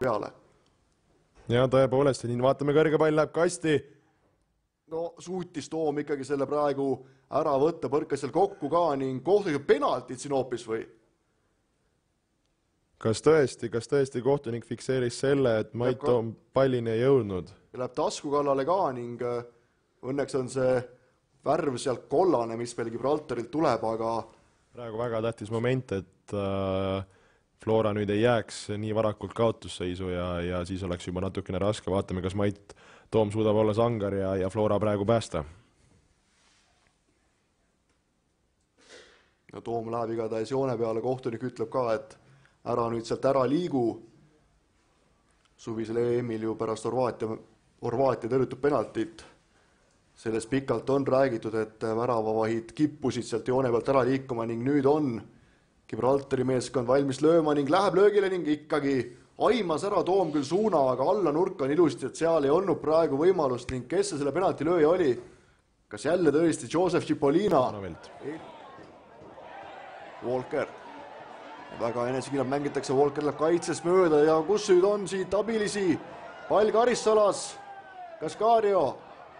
peale. Ja tõepoolest, nii vaatame, kõrge pall läheb kasti. No suutis Toom ikkagi selle praegu ära võtta, põrkas seal kokku ka ning kohtunik penaltid siin hoopis või? Kas tõesti kohtunik fikseeris selle, et Mait Toom pallini ei jõudnud? Ja läheb tasku kallale ka ning õnneks on see värv sealt kollane, mis veel Gibraltarilt tuleb, aga praegu väga tähtis moment, et Flora nüüd ei jääks nii varakult kaotusseisu ja siis oleks juba natukene raske. Vaatame, kas Mait Toom suudab olla sangar ja Flora praegu päästa. No Toom läheb igatahes joone peale, kohtunik ütleb ka, et ära nüüd sealt ära liigu. Suvisel EM-il ju pärast Horvaatia tõrjutud penaltit. Sellest pikalt on räägitud, et väravavahid kippusid sealt joone pealt ära liikuma ning nüüd on Gibraltari meeskond valmis lööma ning läheb löögile ning ikkagi aimas ära Toom küll suuna, aga alla nurka on ilusti, et seal ei olnud praegu võimalust ning kes see selle penalti lööja oli? Kas jälle tõesti Joseph Cipollina? Walker. Väga enesekindlalt mängitakse, Walker läheb kaitses mööda ja kus nüüd on siit abilisi? Pall Karissalas, Cascario,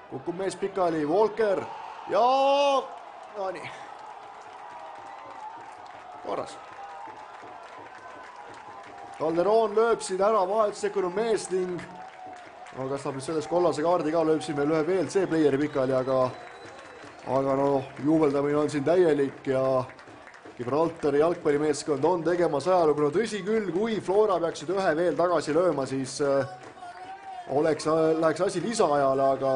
kukub mees pikali, Walker ja no nii. Korras. Calderon lööb siin ära vahetussekkunud mees ning no kas ta selles kollase kaardi ka lööb siin veel ühe VLC playeri pikali, aga no juubeldamine on siin täielik ja Gibraltari jalgpallimeeskond on tegemas ajalugu. No tõsi küll, kui Flora peaksid ühe veel tagasi lööma, siis läheks asi lisaajale, aga